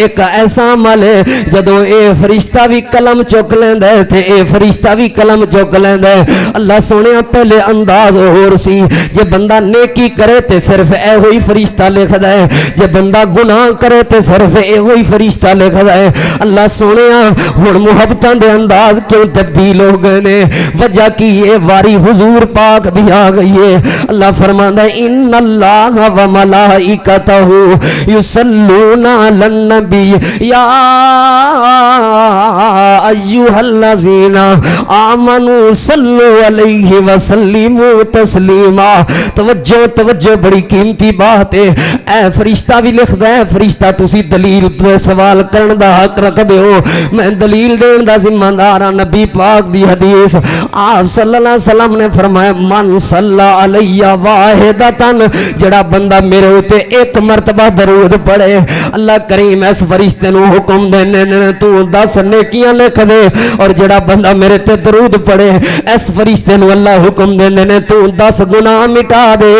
ایک ایسا عمل ہے جدوں اے فرشتہ بھی قلم چک لیندا ہے تے اے فرشتہ بھی قلم چک لیندا ہے۔ اللہ سونے پہلے انداز ہور سی، جے بندہ نیکی کرے تے صرف اے ہوئی فرشتہ لکھدا ہے، جے بندہ گناہ کرے تے صرف اے ہوئی فرشتہ لکھدا ہے۔ اللہ سونے ہن محبتاں دے انداز کیوں تبدیل ہو گئے نے؟ وجہ کی یہ واری حضور پاک دی آ گئی ہے۔ اللہ فرماندا ہے ان اللہ و ملائکتہ یصلون علی النبی یا ایھا الذین آمنوا صلوا علیہ وسلموا تسلیما۔ توجہ توجہ، بڑی قیمتی بات ہے۔ اے فرشتہ بھی لکھدا ہے، فرشتہ تسی دلیل پہ سوال کرن دا حق رکھدے ہو، میں دلیل دین دا ذمہ دار ہاں۔ نبی پاک دی حدیث آپ صلی اللہ علیہ وسلم نے فرمایا من صلی علیہ واحدتن، جڑا بندہ میرے ہوتے ایک مرتبہ درود پڑھے، اللہ کریم اس فرشتے نو حکم دینے تو 10 نیکیاں لکھ دے، اور جڑا بندہ میرے تے درود پڑھے اس فرشتے نو اللہ حکم دینے تو 10 گناہ مٹا دے۔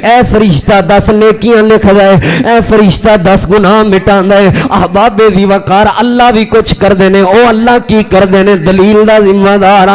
اے فرشتہ 10 نیکیاں لکھ دے، اے فرشتہ 10 گناہ مٹا دے۔ احباب دی وقار اللہ بھی کچھ کر دینے، او اللہ کی کر دینے، دلیل دا ذمہ دار۔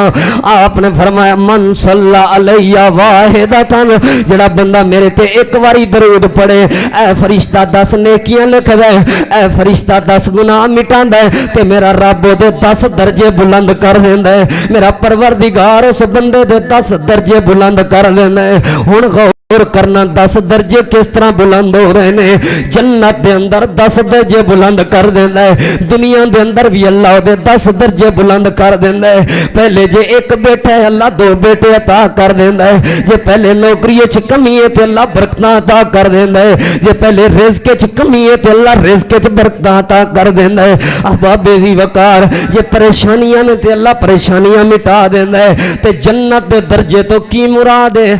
آپ نے فرمایا من صلی علیہ واحدتن، جڑا بندہ میرے تے ایک واری درود پڑھے اے فرشتہ 10 نیکیاں لکھ دے، اے فرشتہ 10 گناہ مٹا دے، تے میرا رب دے 10 درجے بلند کر دیندا ہے، میرا پروردگار اس بندے دے 10 درجے بلند کر دیندا ہے۔ ہن غور کرنا 10 درجے کس طرح بلند ہو رہے ہیں؟ جنت دے اندر 10 درجے بلند کر دیندا ہے، دنیا دے اندر بھی اللہ دے 10 درجے بلند کر دیندا ہے۔ پہلے جے ایک بیٹا ہے اللہ 2 بیٹے عطا کر دیندا ہے، جے پہلے نوکری وچ کمی ہے تے اللہ برکتاں عطا کر دیندا ہے، جے پہلے رزق وچ کمی ہے تے اللہ رزق وچ برکتاں عطا کر دیندا ہے۔ احباب دی وقار، جے پریشانیاں نے تے اللہ پریشانیاں مٹا دیندا ہے۔ تے جنت دے درجے تو کی مراد ہے؟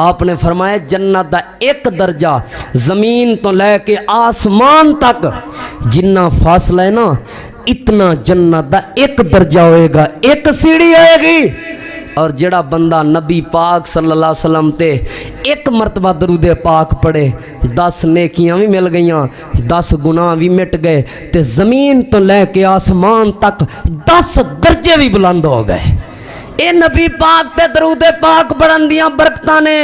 آپ نے فرمایا جنت دا ایک درجہ زمین تو لے کے آسمان تک جنہ فاصلہ ہے نا، اتنا جنت دا ایک درجہ ہوئے گا، ایک سیڑھی ہوئے گی۔ اور جڑا بندہ نبی پاک صلی اللہ علیہ وسلم تے ایک مرتبہ درود پاک پڑھے 10 نیکیاں بھی مل گئیاں، 10 گناہ بھی مٹ گئے، تے زمین تو لے کے آسمان تک 10 درجے بھی بلند ہو گئے۔ اے نبی پاک تے درود پاک پڑھن دیاں برکتاں نے۔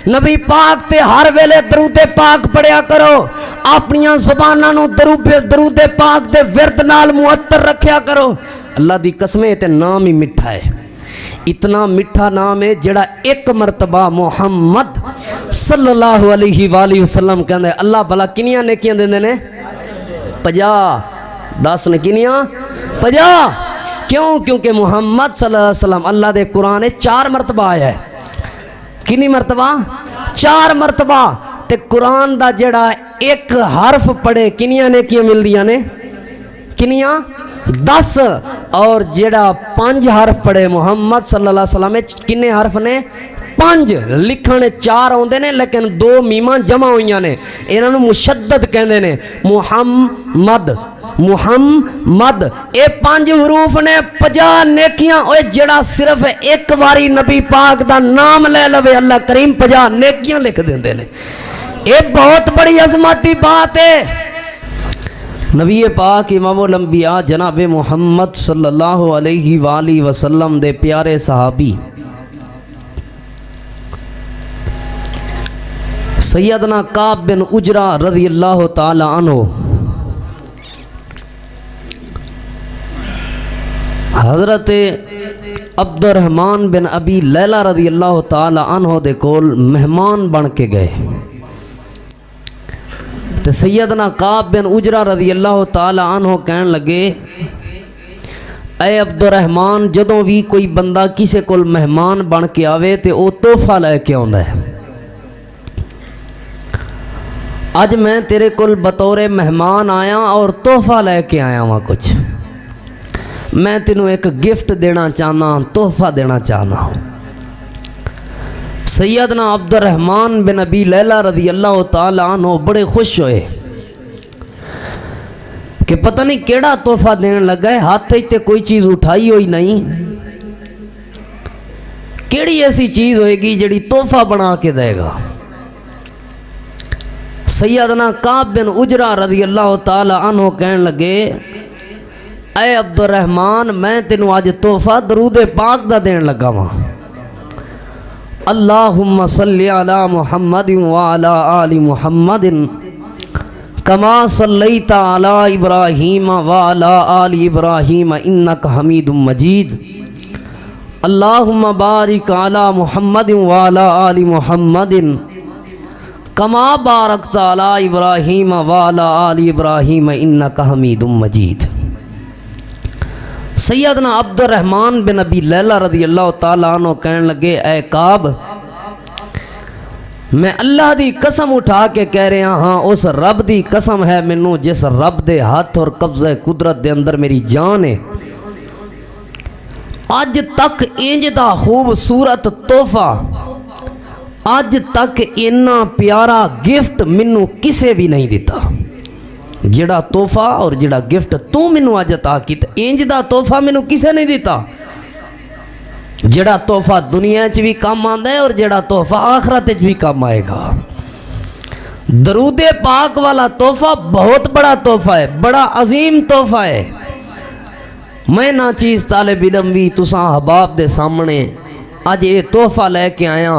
نبی پاک تے ہر ویلے درود پاک پڑھیا کرو، اپنیاں زباناں نو درود پاک دے ورد نال معطر رکھیا کرو۔ اللہ دی قسمیں تے نام ہی میٹھا ہے، اتنا میٹھا نام ہے جڑا ایک مرتبہ محمد صلی اللہ علیہ وآلہ وسلم کہندے اللہ بھلا کنیاں نیکیاں دیندے نے؟ 50۔ 10 نے کنیاں 50۔ کیوں؟ کیونکہ محمد صلی اللہ علیہ وسلم اللہ دے قرآن 4 مرتبہ آیا ہے۔ کنی مرتبہ؟ 4 مرتبہ۔ تے قرآن دا جڑا ایک حرف پڑھے کنیاں نیکیاں مل دیاں نے؟ کنیاں 10۔ اور جڑا 5 حرف پڑھے محمد صلی اللہ علیہ وسلم کنے حرف نے؟ 5۔ لکھنے 4 ہوندے نے لیکن 2 میماں جمع ہوئیاں نے، انہاں نوں مشدد کہندے نے، محمد محمد۔ اے 5 حروف نے 50 نیکیاں۔ اوے جڑا صرف ایک واری نبی پاک دا نام لے لوے اللہ کریم 50 نیکیاں لکھ دیندے نے۔ اے بہت بڑی عظمت دی بات ہے۔ نبی پاک امام الانبیاء جناب محمد صلی اللہ علیہ وآلہ وسلم دے پیارے صحابی سیدنا کعب بن عجرہ رضی اللہ تعالی عنہ حضرت عبد الرحمن بن ابی لیلہ رضی اللہ تعالی عنہ دے کول مہمان بن کے گئے، تو سیدنا کعب بن عجرہ رضی اللہ تعالی عنہ کہن لگے اے عبد الرحمن جدوں بھی کوئی بندہ کسے کول مہمان بن کے آوے تے او تحفہ لے کے آندا ہے، اج میں تیرے کول بطور مہمان آیا اور تحفہ لے کے آیا ہوں، کچھ میں تینوں ایک گفٹ دینا چاہنا، تحفہ دینا چاہنا۔ سیدنا عبد الرحمن بن ابی لیلہ رضی اللہ تعالی عنہ بڑے خوش ہوئے کہ پتہ نہیں کیڑا تحفہ دین لگا ہے، ہاتھ تے کوئی چیز اٹھائی ہوئی نہیں، کیڑی ایسی چیز ہوئے گی جڑی تحفہ بنا کے دے گا۔ سیدنا کعب بن عجرہ رضی اللہ تعالی عنہ کہن لگے اے عبد الرحمن میں تینوں آج تحفہ درود پاک دا دین لگا وا اللہم صلی علی محمد وعلی آل محمد کما صلیت علی ابراہیم وعلی آل ابراہیم انکا حمید مجید اللہم بارک علی محمد وعلی آل محمد کما بارکت علی ابراہیم وعلی آل ابراہیم انکا حمید مجید۔ سیدنا عبد الرحمن بن ابی لیلہ رضی اللہ تعالیٰ عنہ کہنے لگے اے کعب میں اللہ دی قسم اٹھا کے کہہ رہا ہاں اس رب دی قسم ہے منوں جس رب دے ہاتھ اور قبضہ قدرت دے اندر میری جان ہے آج تک انج دا خوبصورت تحفہ آج تک اتنا پیارا گفٹ منوں کسے بھی نہیں دیتا جڑا تحفہ اور جڑا گفٹ تو منوں آج عطا کیتا انج دا تحفہ منوں کسے نہیں دیتا جڑا تحفہ دنیا چ بھی کام آندا ہے اور جڑا تحفہ آخرت چ بھی کام آئے گا۔ درود پاک والا تحفہ بہت بڑا تحفہ ہے بڑا عظیم تحفہ ہے۔ میں نہ چیز طالب علم بھی تساں احباب دے سامنے آج یہ تحفہ لے کے آیا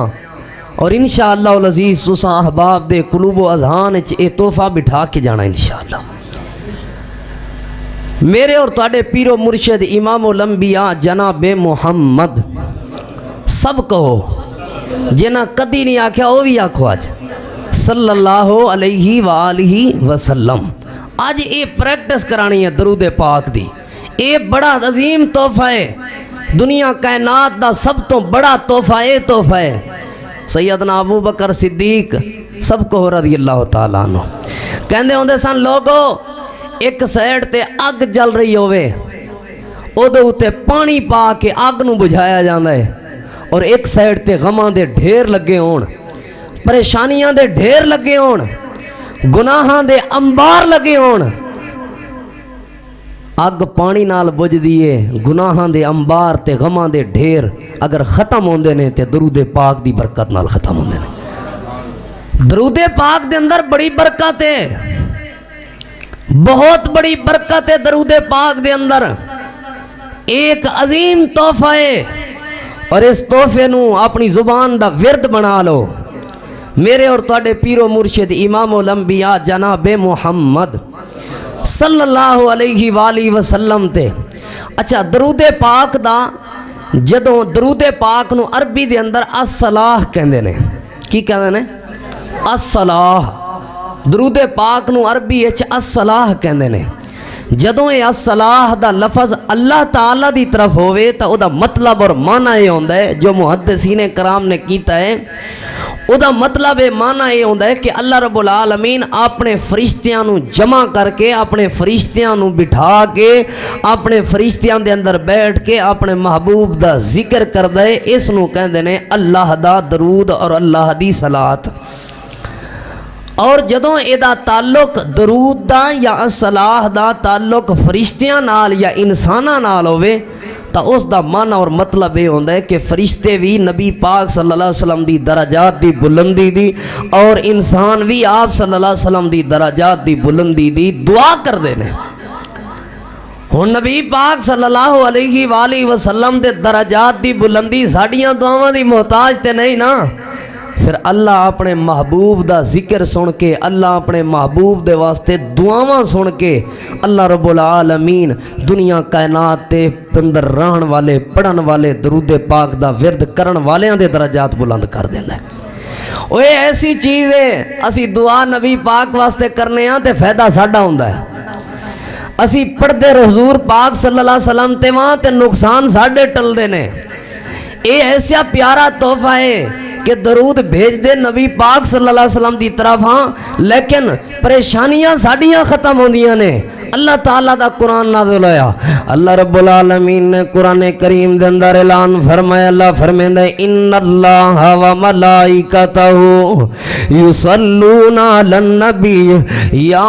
اور انشاءاللہ العزیز تساں احباب دے قلوب و اذہان وچ یہ تحفہ بٹھا کے جانا انشاءاللہ۔ میرے اور تواڈے پیر و مرشد امام الانبیاء جناب محمد سب کہو جنہ کدی نہیں آکھیا وہ بھی آکھو آج صلی اللہ علیہ وآلہ وسلم۔ آج یہ پریکٹس کرانی ہے درود پاک دی یہ بڑا عظیم تحفہ ہے دنیا کائنات دا سب تو بڑا تحفہ یہ تحفہ ہے۔ سیدنا ابو بکر صدیق سب کو رضی اللہ تعالیٰ عنہ کہندے ہوندے سن لوگو ایک سائیڈ تے اگ جل رہی ہوئے او تے پانی پا کے اگ نو بجھایا جاندہ ہے اور ایک سائیڈ تے غماں دے ڈھیر لگے ہون پریشانیاں دے ڈھیر لگے ہون گناہاں دے انبار لگے ہون اگ پانی نال بجھ دیئے گناہاں دے انبار تے غماں دے ڈھیر اگر ختم ہوندے نے تے درود پاک دی برکت نال ختم ہوندے نے۔ درود پاک دے اندر بڑی برکت ہے بہت بڑی برکت ہے درود پاک دے اندر ایک عظیم تحفہ ہے اور اس تحفے نو اپنی زبان دا ورد بنا لو۔ میرے اور تواڈے پیر و مرشد امام الانبیاء جناب محمد صلی اللہ علیہ وآلہ وسلم تے اچھا درود پاک دا جدوں درود پاک نو عربی دے اندر الصلاح کہندے نے کی کہندے نے الصلاح درود پاک نو عربی اچ الصلاح کہندے نے جدوں یہ الصلاح دا لفظ اللہ تعالیٰ دی طرف ہوئے تا او دا مطلب اور معنی یہ ہوندہ ہے جو محدثین کرام نے کیتا ہے او دا مطلب معنی یہ ہوندہ ہے کہ اللہ رب العالمین اپنے فرشتیاں نو جمع کر کے اپنے فرشتیاں نو بٹھا کے اپنے فرشتیاں دے اندر بیٹھ کے اپنے محبوب دا ذکر کر دے اس نو کہندے نے اللہ دا درود اور اللہ دی صلاۃ۔ اور جدوں ایدہ تعلق درود دا یا الصلاح دا تعلق فرشتیاں نال یا انساناں نال ہوئے تا اس دا معنی اور مطلب یہ ہوندہ ہے کہ فرشتے بھی نبی پاک صلی اللہ علیہ وسلم دی درجات دی بلندی دی اور انسان بھی آپ صلی اللہ علیہ وسلم دی درجات دی بلندی دی دعا کر دینے۔ ہن نبی پاک صلی اللہ علیہ وآلہ وسلم دے درجات دی بلندی ساڑیاں دعاواں دی محتاج تے نہیں نا پھر اللہ اپنے محبوب دا ذکر سن کے اللہ اپنے محبوب دے واسطے دعاواں سن کے اللہ رب العالمین دنیا کائنات تے اندر رہن والے پڑھن والے درود پاک دا ورد کرن والیاں دے درجات بلند کر دینا ہے۔ وہ ایسی چیز ہے اسی دعا نبی پاک واسطے کرنے ہاں تے فائدہ ساڈا ہوندا ہے اسی پڑھتے حضور پاک صلی اللہ علیہ وسلم تے وہاں تے نقصان ساڈے ٹل دینے۔ یہ ایسا پیارا تحفہ ہے کہ درود بھیج دے نبی پاک صلی اللہ علیہ وسلم دی طرف ہاں لیکن پریشانیاں ساڑیاں ختم ہوندیاں نے۔ اللہ تعالیٰ دا قرآن نازل ہویا اللہ رب العالمین نے قرآن کریم دے اندر اعلان فرمایا اللہ فرمیندہ ان اللہ و ملائکتہ یصلون علی النبی یا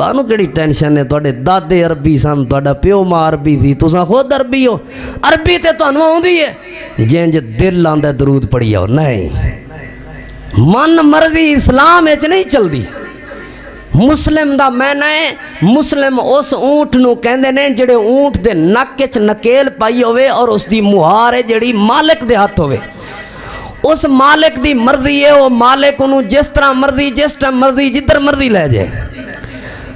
تانوں کیڑی ٹینشن ہے؟ تواڈے دادے عربی سن، تواڈا پیو ماں عربی سی، تساں خود عربی ہو، عربی تے تانوں آوندی ہے، جنج دل آندا درود پڑھی آؤ، نہیں من مرضی اسلام وچ نہیں چلدی۔ مسلم دا معنی ہے، مسلم اس اونٹ نو کہندے نے جڑے اونٹ دے نک وچ نکیل پائی ہوئے اور اس دی مہار ہے جڑی مالک دے ہاتھ ہوئے، اس مالک دی مرضی ہے، وہ مالک انہوں جس طرح مرضی جس طرح مرضی جدھر مرضی لے جائے۔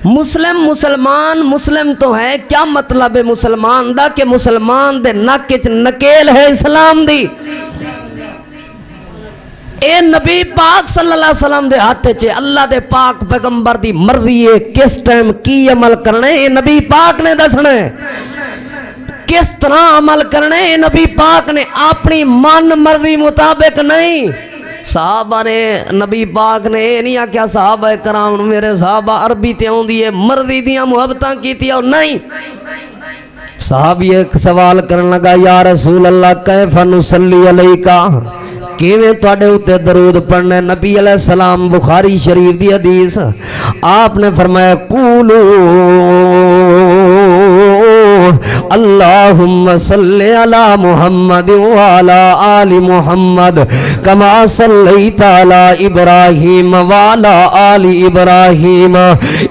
مسلم مسلمان مسلم تو ہے، کیا مطلب ہے مسلمان دا؟ کہ مسلمان دے نک وچ نکیل ہے اسلام دی، اے نبی پاک صلی اللہ علیہ وسلم دے ہاتھ چھے، اللہ دے پاک پیغمبر دی مرضی ہے، کس ٹائم کی عمل کرنے اے نبی پاک نے دسنا ہے، کس طرح عمل کرنے اے نبی پاک نے، اپنی من مرضی مطابق نہیں۔ صحابہ نے نبی پاک نے نہیں آکھیا صحابہ کرام میرے صحابہ عربی تے ہوندی ہے مرضی دیاں محبتاں کیتی اور نہیں۔ صحابی ایک سوال کرن لگا یا رسول اللہ کیف نصلی علیکہ، کیویں تواڈے اوتے درود پڑھنے؟ نبی علیہ السلام بخاری شریف دی حدیث آپ نے فرمایا قولو اللہم صلی علی محمد وعلی آل محمد کما صلیت علی ابراہیم وعلی آل ابراہیم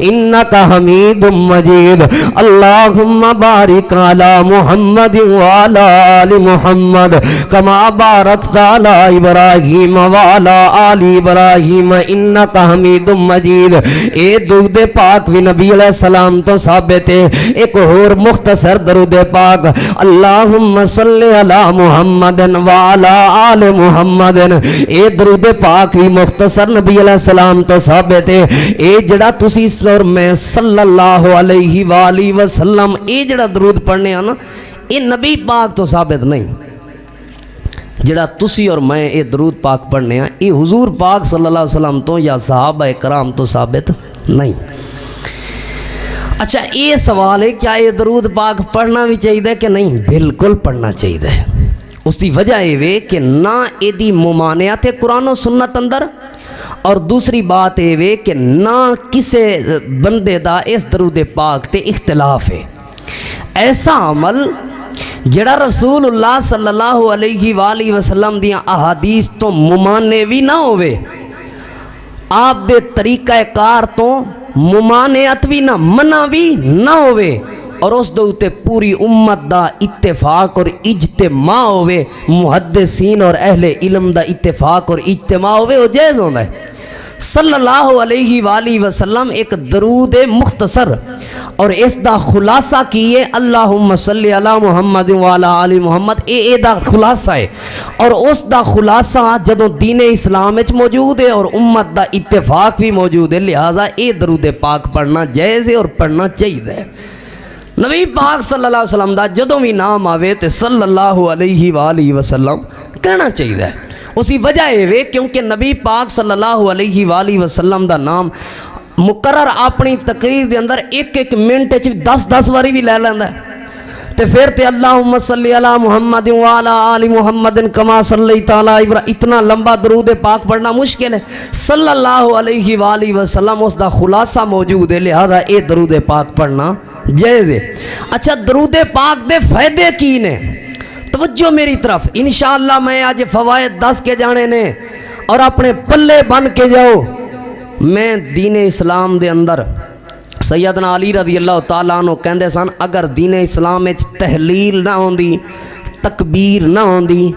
انکا حمید مجید اللہم بارک علی محمد وعلی آل محمد کما بارکت علی ابراہیم وعلی آل ابراہیم انکا حمید مجید۔ اے درود پاک بھی نبی علیہ السلام تو ثابت ہے۔ ایک اور مختصر درود پاک اللہم صلی علی محمد وعلی آل محمد، اے درود پاک بھی مختصر نبی علیہ السلام تو ثابت ہے۔ اے جڑا تسی اور میں صلی اللہ علیہ وآلہ وسلم اے جڑا درود پڑھنے آنا اے نبی پاک تو ثابت نہیں، جڑا تسی اور میں اے درود پاک پڑھنے ہیں اے حضور پاک صلی اللہ علیہ وسلم تو یا صحابہ کرام تو ثابت نہیں۔ اچھا یہ سوال ہے کیا یہ درود پاک پڑھنا بھی چاہیے کہ نہیں؟ بالکل پڑھنا چاہیے۔ اس کی وجہ یہ کہ نہ یہ ممانعت ہے قرآن و سنت اندر، اور دوسری بات یہ کہ نہ کسے بندے دا اس درود پاک تے اختلاف ہے۔ ایسا عمل جڑا رسول اللہ صلی اللہ علیہ وآلہ وسلم دیاں احادیث تو ممانعوی نہ ہوئے، آپ دے طریقہ کار تو ممانعت بھی نہ منع بھی نہ ہوئے، اور اس دوتے پوری امت دا اتفاق اور اجتماع ہوئے، محدثین اور اہل علم دا اتفاق اور اجتماع ہوئے، وہ جائز ہوتا ہے۔ صلی اللہ علیہ وآلہ وسلم ایک درود مختصر اور اس دا خلاصہ کیے اللہم صلی علی محمد وعلی آل محمد، اے دا خلاصہ ہے، اور اس دا خلاصہ جدوں دین اسلام وچ موجود ہے اور امت دا اتفاق بھی موجود ہے، لہذا اے درود پاک پڑھنا جائز ہے اور پڑھنا چاہیے۔ نبی پاک صلی اللہ علیہ وسلم دا جدوں بھی نام آوے تے صلی اللہ علیہ وآلہ وسلم کہنا چاہیے۔ اسی وجہ ہے کیونکہ نبی پاک صلی اللہ علیہ وآلہ وسلم دا نام مقرر اپنی تقریر دے اندر ایک ایک منٹ 10 واری بھی لے لینا ہے، تے پھر تے اللہم صلی علی محمد وعلی آل محمد کما صلیت علی ابراہیم، اتنا لمبا درود پاک پڑھنا مشکل ہے۔ صلی اللہ علیہ وآلہ وسلم اس دا خلاصہ موجود ہے، لہذا اے درود پاک پڑھنا جائز ہے۔ اچھا درود پاک دے فائدے کی نے؟ توجہ میری طرف، انشاءاللہ میں آج فوائد 10 کے جانے نے اور اپنے پلے بن کے جاؤ۔ میں دین اسلام دے اندر سیدنا علی رضی اللہ تعالیٰ عنہ کہندے سن اگر دین اسلام میں تحلیل نہ ہوندی، تکبیر نہ ہوندی،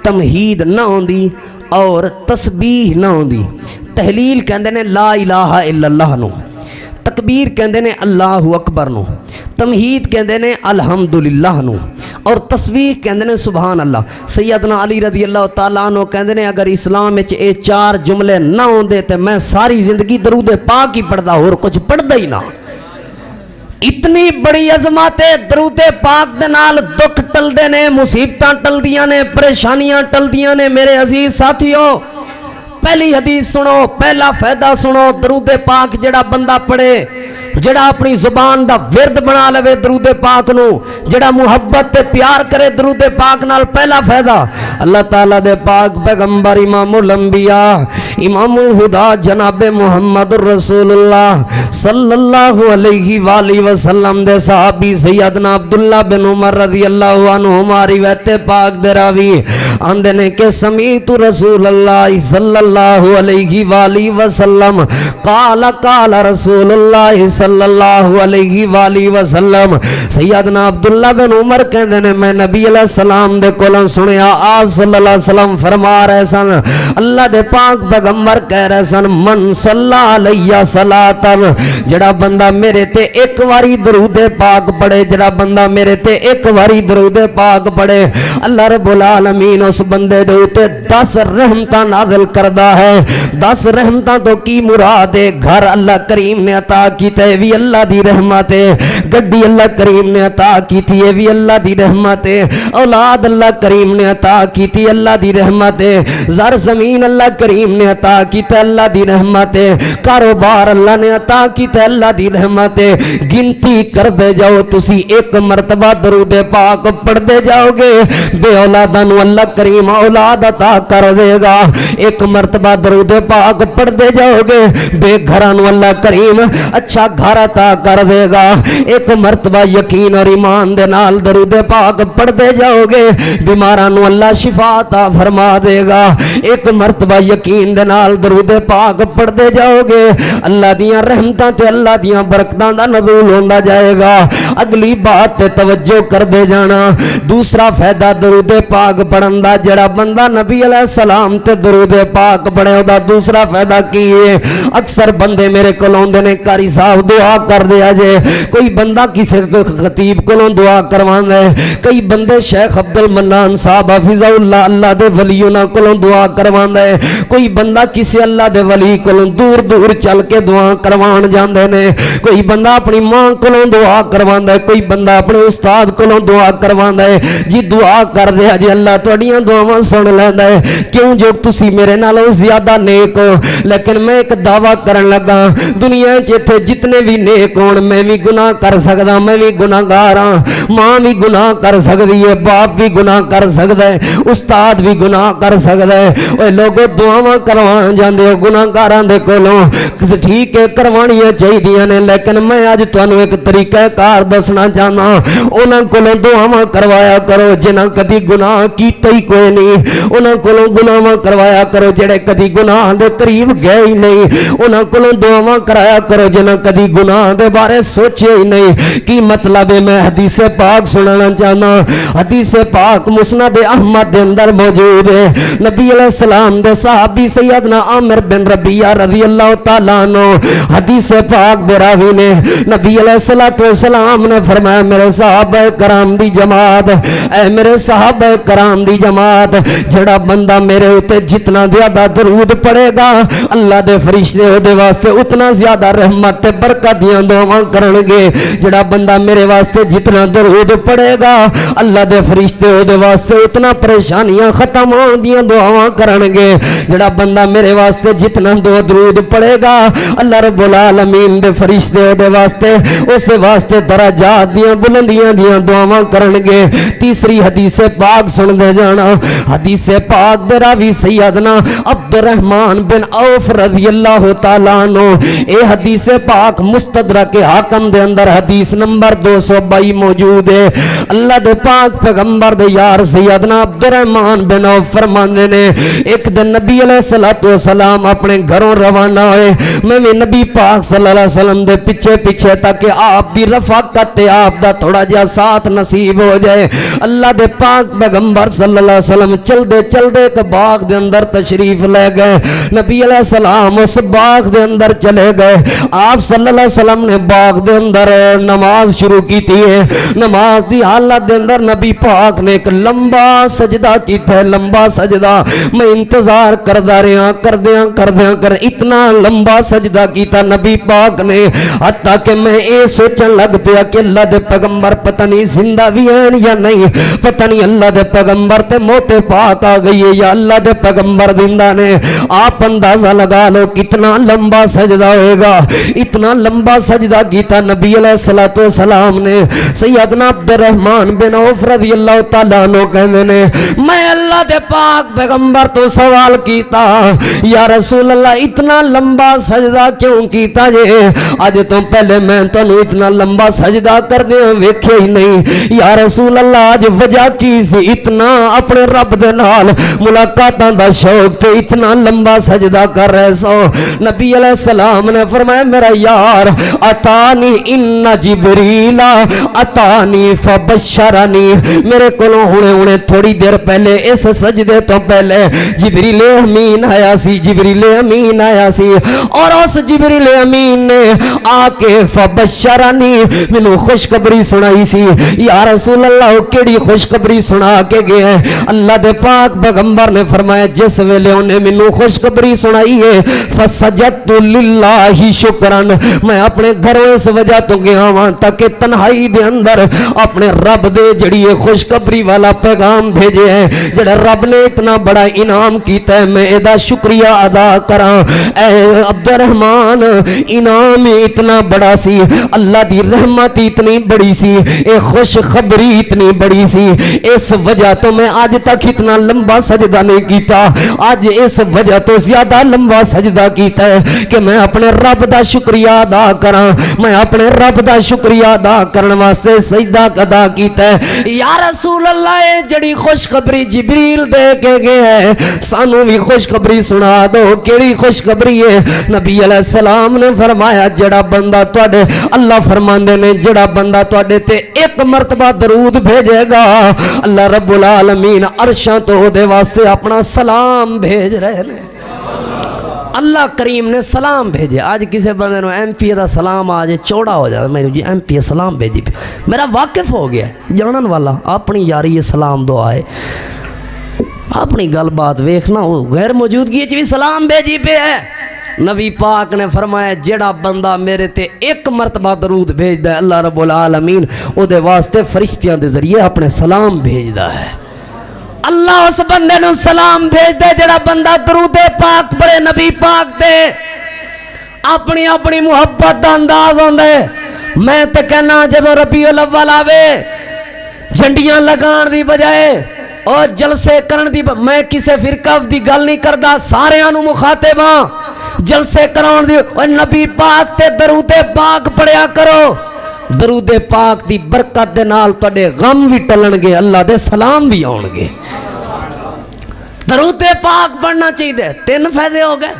تمہید نہ ہوندی اور تسبیح نہ ہوندی۔ تحلیل کہندے نے لا الہ الا اللہ نو، تکبیر کہندے نے اللہ اکبر نو، تمہید کہندے نے الحمدللہ نو، اور تسبیح کہندے نے سبحان اللہ۔ سیدنا علی رضی اللہ تعالیٰ عنہ کہندے نے اگر اسلام میں اے 4 جملے نہ ہوندے تے میں ساری زندگی درود پاک ہی پڑھدا اور کچھ پڑھدا ہی نہ۔ اتنی بڑی عظمت ہے درود پاک دے نال، دکھ ٹلدے نے، مصیبتاں ٹلدیاں نے، پریشانیاں ٹلدیاں نے۔ میرے عزیز ساتھیو پہلی حدیث سنو، پہلا فائدہ سنو، درود پاک جڑا بندہ پڑھے، جڑا اپنی زبان دا ورد بنا لوے درود پاک نو، جڑا محبت تے پیار کرے درود پاک نال پہلا فائدہ اللہ تعالیٰ دے پاک پیغمبر امام الانبیاء امام الہدا جناب محمد رسول اللہ صلی اللہ علیہ وآلہ وسلم دے صحابی سیدنا عبداللہ بن عمر رضی اللہ عنہ ہماری ویت پاک دے راوی آندے نے کہ سمیت رسول اللہ صلی اللہ علیہ وآلہ وسلم قال قال رسول اللہ صلی اللہ علیہ وآلہ وسلم سیدنا عبداللہ بن عمر کہندے نے میں نبی علیہ السلام دے کولوں سنیا آپ صلی اللہ علیہ وسلم فرما رہے سن اللہ دے پاک پیغمبر کہہ رہے سن من صلی علیہ صلاتن جڑا بندہ میرے تے ایک واری درود پاک پڑھے جڑا بندہ میرے تے ایک واری درود پاک پڑھے اللہ رب العالمین اس بندے دے تے 10 رحمتاں نازل کردا ہے 10 رحمتاں تو کی مراد ہے گھر اللہ کریم نے عطا کیتا ہے بھی اللہ دی رحمت ہے گڈی اللہ کریم نے عطا کیتی ہے بھی اللہ دی رحمت ہے اولاد اللہ کریم نے عطا کیتی اللہ دی رحمت ہے زر زمین اللہ کریم نے عطا کیتا اللہ دی رحمت ہے کاروبار اللہ نے عطا کیتا اللہ دی رحمت ہے گنتی کر دے جاؤ تسی ایک مرتبہ درود پاک پڑھ دے جاؤ گے بے اولاداں نو اللہ کریم اولاد عطا کر دے گا ایک مرتبہ درود پاک پڑھ دے جاؤ گے بے گھراں نو اللہ کریم اچھا گھر عطا کر دے گا ایک مرتبہ یقین اور ایمان دے نال درود پاک پڑھ دے جاؤ گے بیماراں نو اللہ شفا عطا فرما دے گا ایک مرتبہ یقین دے نال درود پاک پڑھ دے جاؤ گے اللہ دیاں رحمتاں تے اللہ دیاں برکتاں دا نزول ہوندا جائے گا اگلی بات تے توجہ کر دے جانا دوسرا فائدہ درود پاک پڑھن دا جڑا بندہ نبی علیہ السلام تے درود پاک پڑھے او دا دوسرا فائدہ کی ہے اکثر بندے میرے کول اوندے نے قاری صاحب دعا کر دیا جے کوئی بندہ کسی خطیب کولوں دعا کرواندا ہے کئی بندے شیخ عبد المنان صاحب حفظہ اللہ اللہ دے ولی انہاں کولوں دعا کرواندا ہے کوئی بندہ کسی اللہ دے ولی کولوں دور دور چل کے دعا کروان جاندے نے کوئی بندہ اپنی ماں کولوں دعا کرواندا ہے کوئی بندہ اپنے استاد کولوں دعا کرواندا ہے جی دعا کر دیا جی اللہ تہاڈیاں دعاواں سن لیندا ہے کیوں جو تسی میرے نالوں زیادہ نیک ہو لیکن میں ایک دعویٰ کرن لگا دنیا وچ ایتھے جتنے بھی نیک ہون میں بھی گناہ کر سکدا میں بھی گناہگار ہاں ماں بھی گناہ کر سکدی ہے باپ بھی گناہ کر سکدا ہے استاد بھی گناہ کر سکدا ہے اوے لوگو دعاواں کروان جاندے ہو گناہگاراں دے کولوں ٹھیک ہے کروانیاں چاہیدیاں نے لیکن میں اج تانوں ایک طریقہ کار دسنا چاہنا انہاں کولوں دعاواں کروایا کرو جنہاں کدی گناہ کیتا ہی کوئی نہیں انہاں کولوں گناہاں کروایا کرو جڑے کدی گناہ دے قریب گئے ہی نہیں انہاں کولوں دعاواں کرایا کرو جنہاں کدی گناہ دے بارے سوچے ہی نہیں کی مطلب ہے میں حدیث پاک سنانا چاہنا حدیث پاک مسند احمد دے اندر موجود ہے نبی علیہ السلام دے صحابی سیدنا عامر بن ربیعہ رضی اللہ تعالیٰ عنہ حدیث پاک دے راوی نے نبی علیہ السلام نے فرمایا میرے صحابہ کرام دی جماعت اے میرے صحابہ کرام دی جماعت جڑا بندہ میرے اوتے جتنا زیادہ درود پڑھے گا اللہ دے فرشتے او دے واسطے اتنا زیادہ رحمت تے برکت دیاں دعاواں کرن گے جڑا بندہ میرے واسطے جتنا درود پڑھے گا اللہ دے فرشتے او دے واسطے اتنا پریشانیاں ختم ہون دیاں دعاواں کرن گے جڑا بندہ میرے واسطے جتنا درود پڑھے گا اللہ رب العالمین دے فرشتے او دے واسطے اس واسطے درجات دیاں بلندیاں دیاں دعاواں کرن گے تیسری حدیث پاک سن دے جانا حدیث پاک دے راوی سیدنا عبد الرحمن بن عوف رضی اللہ تعالیٰ عنہ اے حدیث پاک مستدرک حاکم دے اندر حدیث نمبر 222 موجود ہے اللہ دے پاک پیغمبر دے یار سیدنا عبد الرحمن بن عوف فرماندے نے ایک دن نبی علیہ السلام اپنے گھروں روانہ ہوئے میں بھی نبی پاک صلی اللہ علیہ وسلم دے پیچھے پیچھے تاکہ آپ دی رفاقت تے آپ دا تھوڑا جا ساتھ نصیب ہو جائے اللہ دے پاک پیغمبر صلی اللہ علیہ وسلم چل دے ایک باغ دے اندر تشریف لے گئے نبی علیہ السلام اس باغ دے اندر چلے گئے آپ صلی اللہ علیہ وسلم نے باغ دے اندر نماز شروع کی تھی نماز دی حالت دے اندر نبی پاک نے ایک لمبا سجدہ کیتا ہے لمبا سجدہ میں انتظار کردہ کر اتنا لمبا سجدہ کیتا نبی پاک نے حتیٰ کہ میں اے سوچن لگ پیا کہ اللہ دے پیغمبر پتہ نہیں زندہ بھی ہیں یا نہیں پتہ نہیں اللہ دے پیغمبر تے موت پاک آ گئی ہے یا اللہ دے پیغمبر زندہ نے آپ اندازہ لگا لو کتنا لمبا سجدہ ہوئے گا اتنا لمبا سجدہ کیتا نبی علیہ السلام نے سیدنا عبد الرحمن بن عوف رضی اللہ تعالیٰ عنہ کہندے نے میں اللہ دے پاک پیغمبر تو سوال کیتا یا رسول اللہ اتنا لمبا سجدہ کیوں کیتا جے اج تو پہلے میں تانوں اتنا لمبا سجدہ کردے ویکھے ہی نہیں یا رسول اللہ اج وجہ کی سی اتنا اپنے رب دے نال ملاقاتاں دا شوق تے اتنا لمبا سجدہ کر رہے سو نبی علیہ السلام نے فرمایا میرا یار اتانی ان جبریل اتانی فبشرنی میرے کولوں ہونے تھوڑی دیر پہلے اس سجدے تو پہلے جبریل امین آیا سی جبریل امین آیا سی اور اس جبریل امین نے آ کے فبشرنی مینوں خوشخبری سنائی سی یا رسول اللہ کیڑی خوشخبری سنا کے گئے اللہ دے پاک پیغمبر نے فرمایا جس ویلے انہیں مینوں خوشخبری سنائی ہے فسجدت للہ شکرن میں اپنے گھروں اس وجہ تو گیا ہاں تاکہ تنہائی دے اندر اپنے رب دے جڑی خوشخبری والا پیغام بھیجے ہیں جڑا رب نے اتنا بڑا انعام کیتا ہے میں ادا شکریہ ادا کراں اے عبد الرحمن انعام اتنا بڑا سی اللہ دی رحمت اتنی بڑی سی اے خوشخبری اتنی بڑی سی اس وجہ تو میں آج تک اتنا لمبا سجدہ نہیں کیتا آج اس وجہ تو زیادہ لمبا سجدہ کیتا ہے کہ میں اپنے رب دا شکریہ ادا کراں میں اپنے رب دا شکریہ ادا کرن واسطے سجدہ ادا کیتا ہے یا رسول اللہ اے جڑی خوشخبری جبریل دے کے گئے ہیں سانو بھی خوشخبری سنا دو کیڑی خوشخبری ہے نبی علیہ السلام نے فرمایا جڑا بندہ تواڈے اللہ فرماندے نے جڑا بندہ تواڈے تے ایک مرتبہ درود بھیجے گا اللہ رب العالمین عرشاں تو دے واسطے اپنا سلام بھیج رہے ہیں اللہ کریم نے سلام بھیجے آج کسی بندے نو ایم پی دا سلام آج چوڑا ہو جاتا میں جی ایم پی سلام بھیجی میرا واقف ہو گیا جانن والا اپنی یاری یہ سلام دعا ہے اپنی گل بات ویکھنا وہ غیر موجودگی بھی سلام بھیجی پہ ہے نبی پاک نے فرمایا جڑا بندہ میرے تے ایک مرتبہ درود بھیج دا اللہ رب العالمین او دے واسطے فرشتیاں دے ذریعے اپنے سلام بھیج دا ہے اللہ اس بندے نو سلام بھیج دے جڑا بندہ درود پاک پڑھے نبی پاک تے اپنی اپنی محبت دا انداز ہوندے میں تے کہنا جدو ربیع الاول آوے جھنڈیاں لگان دی بجائے اور جلسے کرن دی میں کسے فرقہ دی گل نہیں کردا سارے آنو مخاطب ہاں جلسے کران دی اور نبی پاک تے درود پاک پڑھیا کرو درود پاک دی برکت دے نال تواڈے غم بھی ٹلن گے اللہ دے سلام بھی آن گے درود پاک پڑھنا چاہیے 3 فائدے ہو گئے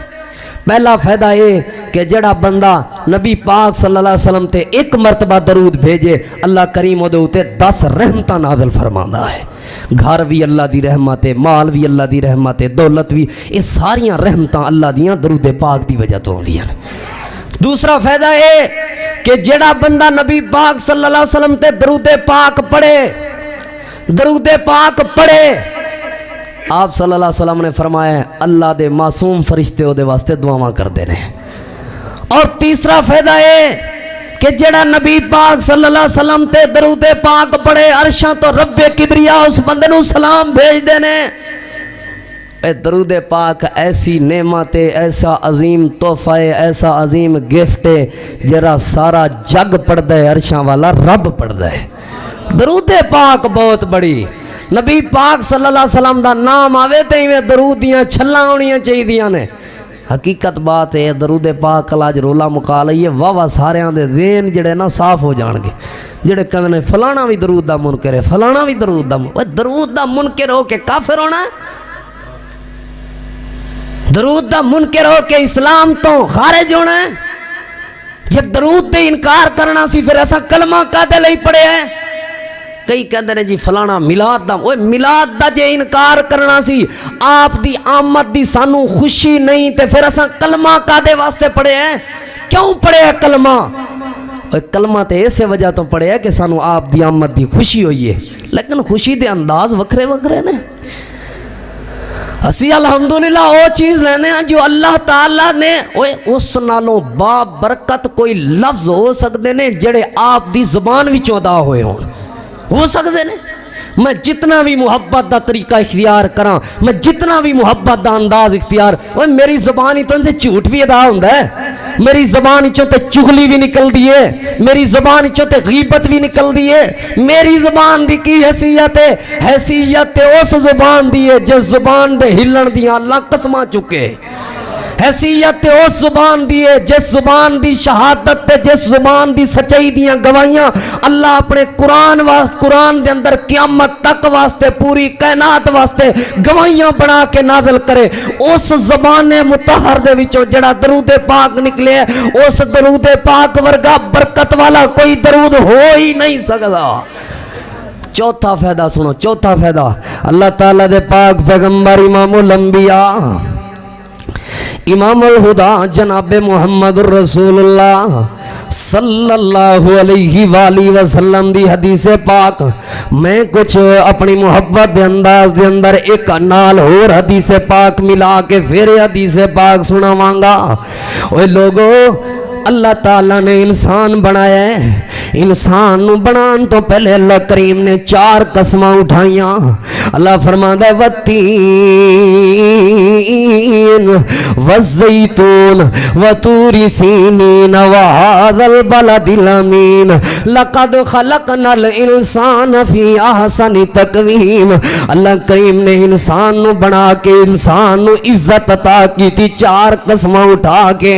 پہلا فائدہ یہ کہ جڑا بندہ نبی پاک صلی اللہ علیہ وسلم تے ایک مرتبہ درود بھیجے اللہ کریم دے اوتے 10 رحمتاں نازل فرماندا ہے گھر بھی اللہ دی رحمت ہے مال بھی اللہ دی رحمت ہے دولت بھی یہ ساریاں رحمتاں اللہ دیاں درود پاک دی وجہ تو ہوندیاں دوسرا فائدہ ہے کہ جڑا بندہ نبی پاک صلی اللہ علیہ وسلم تے درود پاک پڑھے آپ صلی اللہ علیہ وسلم نے فرمایا اللہ دے معصوم فرشتے او دے واسطے دعاواں کردے نے اور تیسرا فائدہ ہے کہ جڑا نبی پاک صلی اللہ علیہ وسلم تے درود پاک پڑھے عرشاں تو رب کبریا اس بندے نو سلام بھیج دے نے اے درود پاک ایسی نعمت ہے ایسا عظیم تحفہ ہے ایسا عظیم گفٹ ہے جرا سارا جگ پڑھدا ہے عرشاں والا رب پڑھدا ہے درود پاک بہت بڑی نبی پاک صلی اللہ علیہ وسلم دا نام آوے تے میں درود دیاں چھلاں ہونیاں چاہیدیاں نے حقیقت بات ہے درود پاک لاج رولا مکا لئیے واہ ساریاں دے ذہن جڑے نا صاف ہو جان گے جڑے کہندے نے فلانا بھی درود دا منکر ہے فلانا بھی درود دا منکر ہو کے کافر ہونا درود دا منکر ہو کے اسلام تو خارج ہونا ہے جب درود دے انکار کرنا سی پھر ایسا کلمہ کادے لئی پڑے ہیں کئی کہندے نے جی فلانا میلاد دا اوے میلاد دا جے انکار کرنا سی آپ دی آمد دی سانو خوشی نہیں تے پھر ایسا کلمہ کادے واسطے پڑے ہیں کیوں پڑے ہے کلمہ کلمہ تے ایسے وجہ تو پڑے ہے کہ سانو آپ دی آمد دی خوشی ہوئی ہے لیکن خوشی دے انداز وکھرے وکھرے نے اسی الحمدللہ وہ چیز لینے ہیں جو اللہ تعالیٰ نے اس نالوں با برکت کوئی لفظ ہو سکتے نے جڑے آپ دی زبان وچوں ادا ہوئے ہو سکتے نے میں جتنا بھی محبت دا طریقہ اختیار کراں میں جتنا بھی محبت دا انداز اختیار میری زبان ہی تو ان سے جھوٹ بھی ادا ہوندہ ہے میری زبان چوں تے چغلی بھی نکل دیے، میری زبان چوں تے غیبت بھی نکل دیے. میری زبان دی کی حیثیت ہے؟ حیثیت اس زبان دی ہے جس زبان دے ہلن دیاں اللہ قسماں چکے. حیثیت اس زبان دی ہے جس زبان دی شہادت تے جس زبان دی سچائی دیاں گواہیاں اللہ اپنے قرآن دے اندر قیامت تک واسطے پوری کائنات واسطے گواہیاں بنا کے نازل کرے. اس زبان مطہر دے وچوں جڑا درود پاک نکلے اس درود پاک ورگا برکت والا کوئی درود ہو ہی نہیں سکتا. چوتھا فائدہ سنو، چوتھا فائدہ اللہ تعالیٰ دے پاک پیغمبر امام الانبیاء امام الہدا جناب محمد الرسول اللہ صلی اللہ علیہ وآلہ وسلم دی حدیث پاک میں کچھ اپنی محبت دے انداز دے اندر ایک نال اور حدیث پاک ملا کے پھر حدیث پاک سناواں گا. اوے لوگو، اللہ تعالیٰ نے انسان بنایا ہے. انسان نو بنان تو پہلے اللہ کریم نے 4 قسماں اٹھائیاں. اللہ فرماتا ہے والتین والزیتون وطور سینین وہذا البلد الامین لقد خلقنا الانسان فی احسن تقویم. اللہ کریم نے انسان نو بنا کے انسان نو عزت عطا کی تھی 4 قسماں اٹھا کے.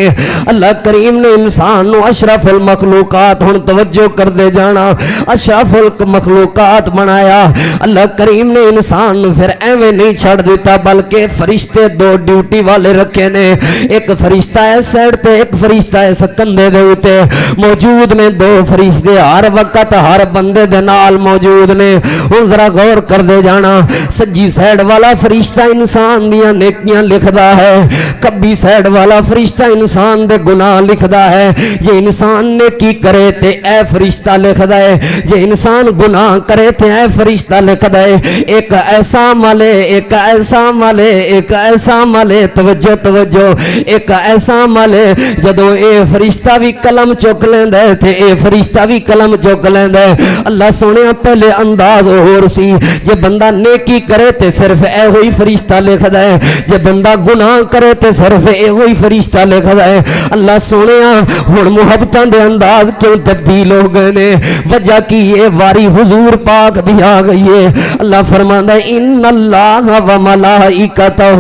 اللہ کریم نے انسان نو اشرف المخلوقات، ہن توجہ کر دے جانا، اشرف المخلوقات بنایا. اللہ کریم نے انسان پھر ایویں نہیں چھڑ دیتا بلکہ فرشتے 2 ڈیوٹی والے رکھے نے. ایک فرشتہ ہے سیڈ تے، ایک فرشتہ ہے کندھے دے اوتے موجود نے. 2 فرشتے ہر وقت ہر بندے دے نال موجود نے. ہن ذرا غور کر دے جانا، سجی سیڈ والا فرشتہ انسان دیاں نیکیاں لکھدا ہے، کبھی سیڈ والا فرشتہ انسان دے گناہ لکھدا ہے. جے انسان نیکی کرے تے اے فرشتہ لکھدا ہے، جے انسان گناہ کرے تے اے فرشتہ لکھدا ہے. ایک ایسا ملے، ایک ایسا ملے، ایک ایسا ملے، توجہ توجہ، ایک ایسا ملے جدو اے فرشتہ بھی قلم چک لیندا ہے تے اے فرشتہ بھی قلم چک لیندا ہے. اللہ سونے پہلے انداز اور سی، جے بندہ نیکی کرے تے صرف اے ہوئی فرشتہ لکھدا ہے، جے بندہ گناہ کرے تے صرف اے ہوئی فرشتہ لکھدا ہے. اللہ سونے ہن محبتاں دے انداز کیوں تبدیل ہو گئے نے؟ وجہ کی یہ واری حضور پاک دی آ گئی ہے. اللہ فرماندا ہے ان اللہ و ملائکتہ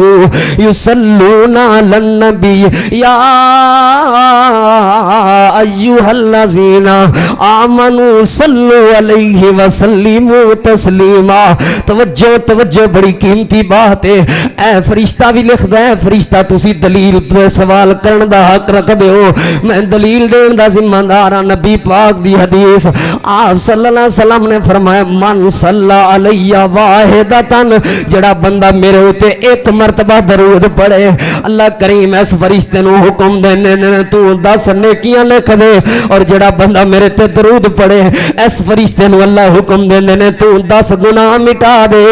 یصلون علی النبی یا ایھا الذین آمنوا صلوا علیہ وسلموا تسلیما. توجہ توجہ، بڑی قیمتی بات ہے. اے فرشتہ بھی لکھدا ہے. فرشتہ تسی دلیل پہ سوال کرن دا حق رکھدے ہو، میں دلیل دین دا ذمہ دار ہاں. نبی پاک دی حدیث آپ صلی اللہ علیہ وسلم نے فرمایا من صلی علیہ واحدتن، جڑا بندہ میرے ہوتے 1 مرتبہ درود پڑھے اللہ کریم اس فرشتے نو حکم دینے تو 10 نیکیاں لکھ دے. اور جڑا بندہ میرے تے درود پڑھے اس فرشتے نو اللہ حکم دینے تو 10 گناہ مٹا دے.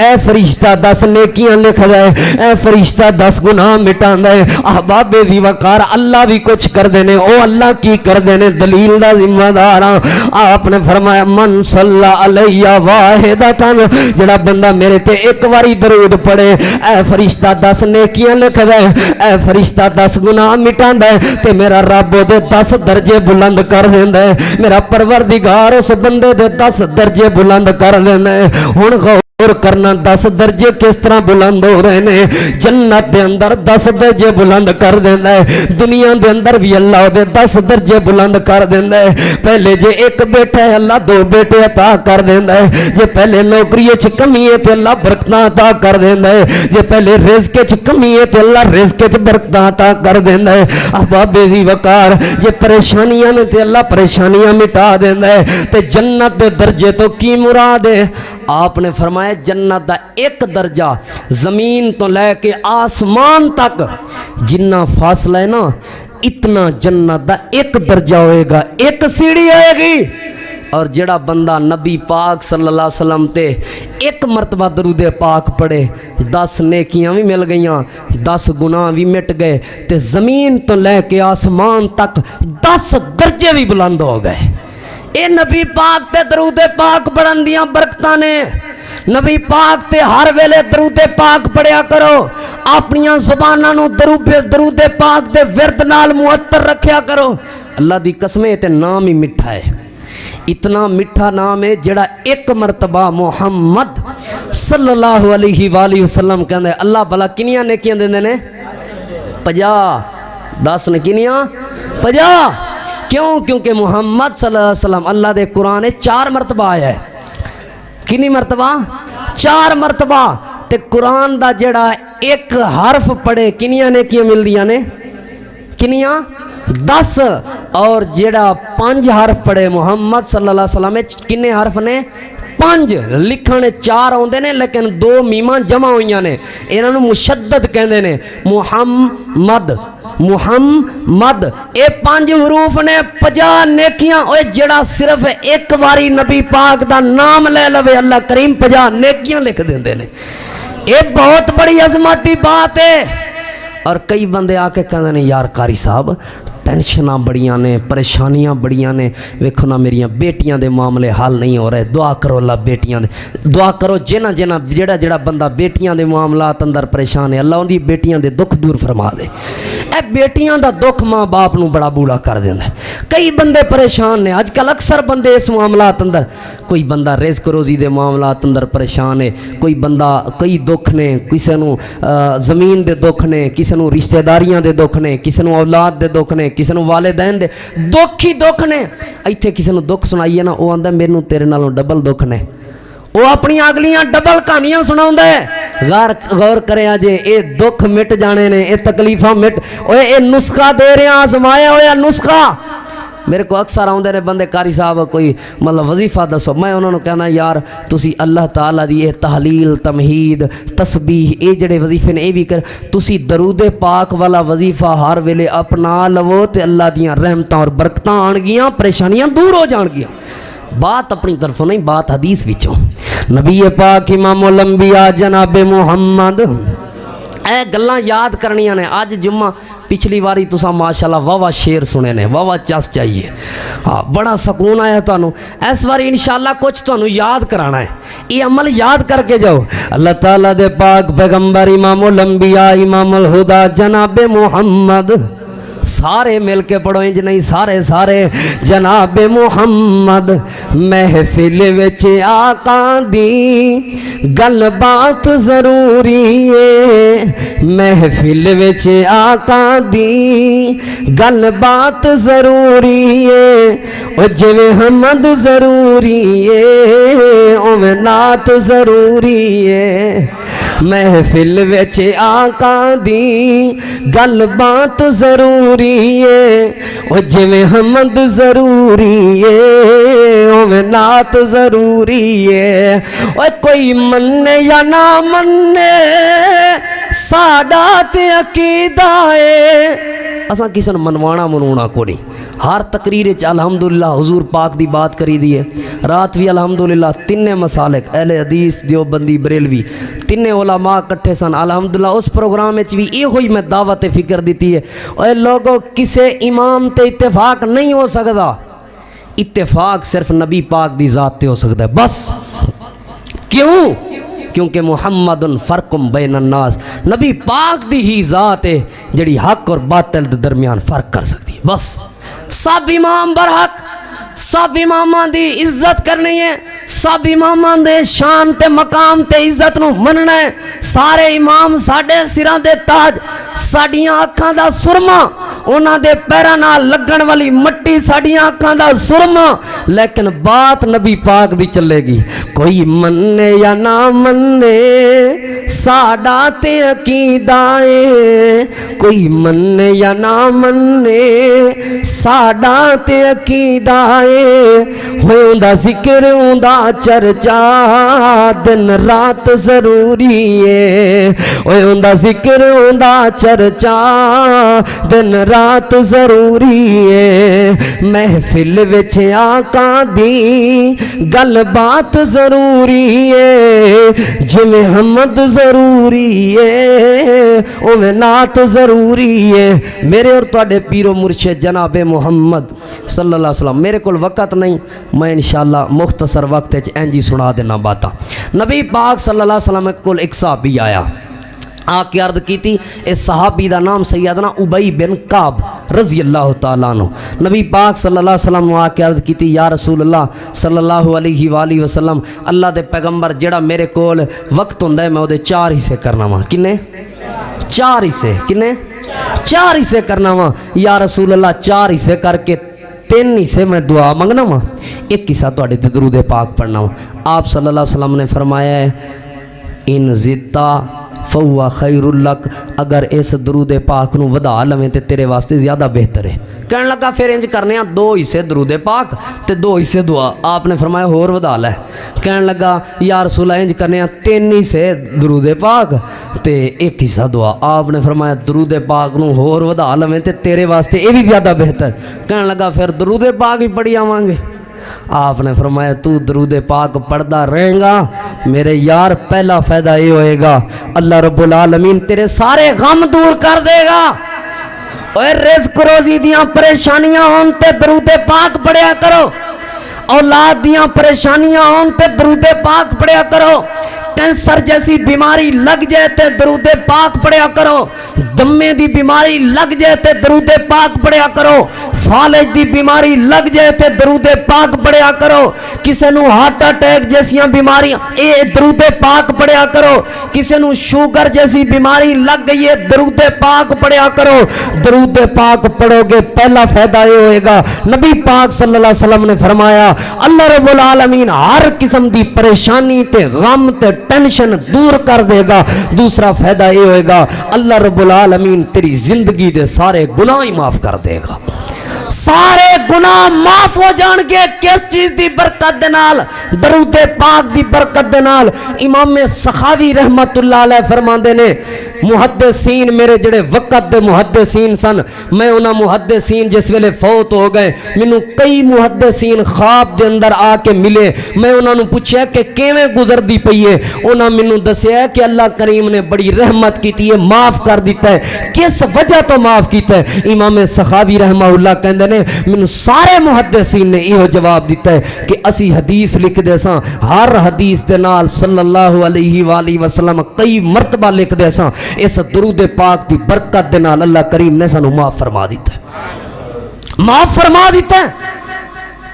اے فرشتہ 10 نیکیاں لکھ دے، اے فرشتہ 10 گناہ مٹا دے. احباب دی وقار اللہ بھی کچھ کر دینے. او اللہ کی کر دینے؟ دلیل دا ذمہ دار. آپ نے فرمایا من صلی علیہ واحدتن، جڑا بندہ میرے تے 1 واری درود پڑھے اے فرشتہ 10 نیکیاں لکھ دے، اے فرشتہ 10 گناہ مٹا دے تے میرا رب دے 10 درجے بلند کر دیندا ہے. میرا پروردگار اس بندے دے 10 درجے بلند کر دیندا ہے. ہن کرنا 10 درجے کس طرح بلند ہو رہے ہیں؟ جنت دے اندر 10 درجے بلند کر دینا ہے. دنیا دے اندر بھی اللہ دے 10 درجے بلند کر دینا ہے. پہلے جے 1 بیٹا ہے اللہ 2 بیٹے عطا کر دینا ہے. جے پہلے نوکری چ کمی ہے تے اللہ برکتاں عطا کر دینا ہے. جے پہلے رزق چ کمی ہے تے اللہ رزق چ برکتاں عطا کر دینا ہے. احباب دی وقار، جے پریشانیاں نے تے اللہ پریشانیاں مٹا دینا ہے. تے جنت دے درجے تو کی مراد ہے؟ آپ نے فرمایا جنت دا 1 درجہ زمین تو لے کے آسمان تک جنہ فاصلہ ہے نا، اتنا جنت دا 1 درجہ ہوئے گا، 1 سیڑھی ہوئے گی. اور جڑا بندہ نبی پاک صلی اللہ علیہ وسلم تے 1 مرتبہ درود پاک پڑھے 10 نیکیاں بھی مل گئیاں، 10 گناہ بھی مٹ گئے تے زمین تو لے کے آسمان تک 10 درجے بھی بلند ہو گئے. اے نبی پاک تے درود پاک پڑھن دیاں برکتاں نے. نبی پاک تے ہر ویلے درود پاک پڑھیا کرو. اپنیاں زباناں نو درود پاک دے ورد نال معطر رکھیا کرو. اللہ دی قسم تے نام ہی میٹھا ہے, اتنا میٹھا نام ہے جڑا ایک مرتبہ محمد صلی اللہ علیہ وآلہ وسلم کہندے اللہ بھلا کنیاں نیکیاں دیندے نے 50 10 نے کنیاں 50. کیوں؟ کیونکہ محمد صلی اللہ علیہ وسلم اللہ دے قرآن 4 مرتبہ آیا ہے. کنی مرتبہ؟ 4 مرتبہ. تے قرآن دا جڑا ایک حرف پڑھے کنیاں نیکیاں مل دیاں نے کنیاں 10, اور جڑا 5 حرف پڑھے محمد صلی اللہ علیہ وسلم کنے حرف نے 5. لکھنے 4 آندے نے لیکن 2 میماں جمع ہوئیاں نے, انہاں نو مشدد کہندے نے محمد محمد. اے 5 حروف نے 50 نیکیاں. اوے جڑا صرف ایک باری نبی پاک دا نام لے لوے اللہ کریم 50 نیکیاں لکھ دیندے نے. اے بہت بڑی عظمت دی بات ہے. اور کئی بندے آ کے کہندے نے یار قاری صاحب ٹینشناں بڑیاں نے, پریشانیاں بڑیاں نے, ویکھو نا میریاں بیٹیاں دے معاملے حل نہیں ہو رہے, دعا کرو اللہ بیٹیاں دے, دعا کرو جنہ جڑا بندہ بیٹیاں دے معاملات اندر پریشان ہے اللہ ان دی بیٹیاں دے دکھ دور فرما دے. اے بیٹیاں دا دکھ ماں باپ نو بڑا بوڑا کر دیندا ہے. کئی بندے پریشان نے, اج کل اکثر بندے اس معاملات اندر, کوئی بندہ رزق روزی دے معاملات اندر پریشان ہے, کوئی بندہ کئی دکھ نے, کسے نو زمین دے دکھ نے, کسے نو رشتہ داریاں دے دکھ نے, کسے نو اولاد دے دکھ نے, کسے نو والدین دے دکھ ہی دکھ نے. ایتھے کسے نو دکھ سنائیے نا او آندا مینوں تیرے نالوں ڈبل دکھ نے, وہ اپنی اگلیاں ڈبل کہانیاں سناوندا ہے. غور کرے اجے اے دکھ مٹ جانے نے, اے تکلیفاں مٹ, اوے اے نسخہ دے رہے ہیں آزمایا ہویا نسخہ. میرے کو اکثر آندے نے بندے قاری صاحب کوئی مطلب وظیفہ دسو, میں انہوں نے کہنا یار تسی اللہ تعالیٰ دی اے تحلیل تمہید تسبیح اے جڑے وظیفے نے اے بھی کر, تسی درود پاک والا وظیفہ ہر ویلے اپنا لو تے اللہ دیاں رحمتاں اور برکتاں آن گیاں, پریشانیاں دور ہو جان گیاں. بات اپنی طرفوں نہیں, بات حدیث وچوں. نبی پاک امام الانبیاء جناب محمد اے گلاں یاد کرنیاں نے. آج جمعہ پچھلی واری تسا ماشاءاللہ واہ شیر سنے نے, واہ چس چاہیے, ہاں بڑا سکون آیا تانوں. اس واری انشاءاللہ کچھ تانوں یاد کرانا ہے, یہ عمل یاد کر کے جاؤ. اللہ تعالیٰ دے پاک پیغمبر امام الانبیاء امام الہدا جناب محمد, سارے مل کے پڑھو انج نہیں, سارے جناب محمد محفل وچ آقا دی گل بات ضروری ہے, محفل وچ آقا دی گل بات ضروری ہے, او جویں حمد ضروری ہے اوویں نعت ضروری ہے. محفل وچ آقا دی گل بات ضروری ہے, او جویں حمد ضروری ہے اوویں نعت ضروری ہے. او کوئی مننے یا نہ مننے ساڈا تے عقیدہ ہے, اساں کسے نوں منوانا کو نہیں. ہر تقریر وچ الحمدللہ حضور پاک دی بات کری دی ہے. رات بھی الحمدللہ تینے مسالک اہل حدیث دیوبندی بریلوی تینے علماء کٹھے سن الحمدللہ. اس پروگرام وچ بھی یہ ہوئی میں دعوت فکر دیتی ہے. اے لوگوں کسے امام تے اتفاق نہیں ہو سکتا, اتفاق صرف نبی پاک دی ذات تے ہو سکتا ہے بس. کیوں؟ کیونکہ محمد فرقم بین الناس, نبی پاک دی ہی ذات ہے جڑی حق اور باطل دے درمیان فرق کر سکتی ہے بس. سب امام برحق, سب اماماں دی عزت کرنی ہے, سب اماماں دے شان تے مقام تے عزت نو مننا ہے. سارے امام ساڈے سراں دے تاج, ساڈیاں اکھاں دا سرما, انہاں دے پیراں نال لگن والی مٹی ساڈیاں اکھاں دا سرما, لیکن بات نبی پاک دی چلے گی. کوئی مننے یا نہ مننے ساڈا تے عقیدہ ہے, کوئی مننے یا نہ مننے ساڈا تے عقیدہ ہے. ہوندا ذکر ہوندا چرچا دن رات ضروری ہے, ہوندا ذکر ہوندا چرچا دن رات ضروری ہے. محفل وچ آقا دی گل بات ضروری ہے, جویں حمد ضروری ہے اوویں نعت ضروری ہے. میرے اور تواڈے پیرو مرشد جناب محمد صلی اللہ علیہ وسلم, میرے کول وقت نہیں, میں انشاءاللہ مختصر وقت انجی سنا دینا باتاں. نبی پاک صلی اللہ علیہ وسلم کول ایک صحابی آیا, آ کے عرض کی تھی اس صحابی دا نام سیدنا ابی بن کعب رضی اللہ تعالیٰ عنہ. نبی پاک صلی اللہ علیہ وسلم آ کے عرض کی تھی یا رسول اللہ صلی اللہ علیہ وآلہ وسلم اللہ دے پیغمبر جڑا میرے کول وقت ہوندا ہے میں وہ 4 حصے کرنا وا. کنے 4 حصے, کنے 4 حصے کرنا وا یا رسول اللہ. 4 حصے کر کے 3 حصے میں دعا منگنا وا, 1 حصہ تواڈے تے درود پاک پڑھنا وا. آپ صلی اللہ علیہ وسلم نے فرمایا ہے ان زدتا فہو خیر لک, اگر اس درود پاک نو ودا لویں تے تیرے واسطے زیادہ بہتر ہے. کہنے لگا پھر انج کرنے ہیں 2 حصے درود پاک تے 2 حصے دعا. آپ نے فرمایا ہور ودا لے. کہنے لگا یا رسول اللہ انج کرنے ہیں 3 حصے درود پاک تے 1 حصہ دعا. آپ نے فرمایا درود پاک نو ہور ودا لویں تے تیرے واسطے یہ بھی زیادہ بہتر. کہنے لگا پھر درود پاک ہی پڑھی آواں گے. آپ نے فرمایا تو درود پاک پڑھدا رہیں گا میرے یار, پہلا فائدہ یہ ہوئے گا اللہ رب العالمین تیرے سارے غم دور کر دے گا. اور رزق روزی دیاں پریشانیاں ہون تے درود پاک پڑھیا کرو, اولاد دیاں پریشانیاں ہون تے درود پاک پڑھیا کرو, کینسر جیسی بیماری لگ جائے تے درود پاک پڑھیا کرو, دمے دی بیماری لگ جائے تے درود پاک پڑھیا کرو, فالج دی بیماری لگ جائے تے درود پاک پڑھیا کرو, کسے نو ہارٹ اٹیک جیسیاں بیماریاں اے درود پاک پڑھیا کرو, کسے نو شوگر جیسی بیماری لگ گئی ہے درود پاک پڑھیا کرو. درود پاک پڑھو گے پہلا فائدہ یہ ہوئے گا نبی پاک صلی اللہ علیہ وسلم نے فرمایا اللہ رب العالمین ہر قسم دی پریشانی تے غم تے ٹینشن دور کر دے گا. دوسرا فائدہ یہ ہوئے گا اللہ رب العالمین تیری زندگی دے سارے گناہ ہی معاف کر دے گا. سارے گناہ معاف ہو جان گے کس چیز دی برکت دے نال؟ درود پاک دی برکت دے نال. امام سخاوی رحمت اللہ علیہ فرماندے نے محدثین میرے جڑے وقت دے محدثین سن, میں انہاں محدثین جس ویلے فوت ہو گئے مینوں کئی محدثین خواب دے اندر آ کے ملے. میں انہاں نوں پوچھیا کہ کیویں گزردی پئی ہے, انہاں مینوں دسیا کہ اللہ کریم نے بڑی رحمت کیتی ہے, معاف کر دیتا ہے. کس وجہ تو معاف کیتا ہے؟ امام سخاوی رحمہ اللہ کہندے نے مینوں سارے محدثین نے یہ جواب دیتا ہے کہ اسی حدیث لکھ دے ساں, ہر حدیث دے نال صلی اللہ علیہ وآلہ وسلم کئی مرتبہ لکھ دے ساں, اس درود پاک دی برکت دے نال اللہ کریم نے سانو معاف فرما دیتا ہے, معاف فرما دیتا ہے.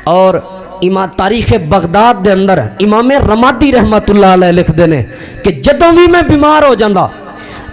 اور امام تاریخ بغداد دے اندر امام رمادی رحمت اللہ علیہ لکھ دے نے کہ جدوں بھی میں بیمار ہو جاندہ,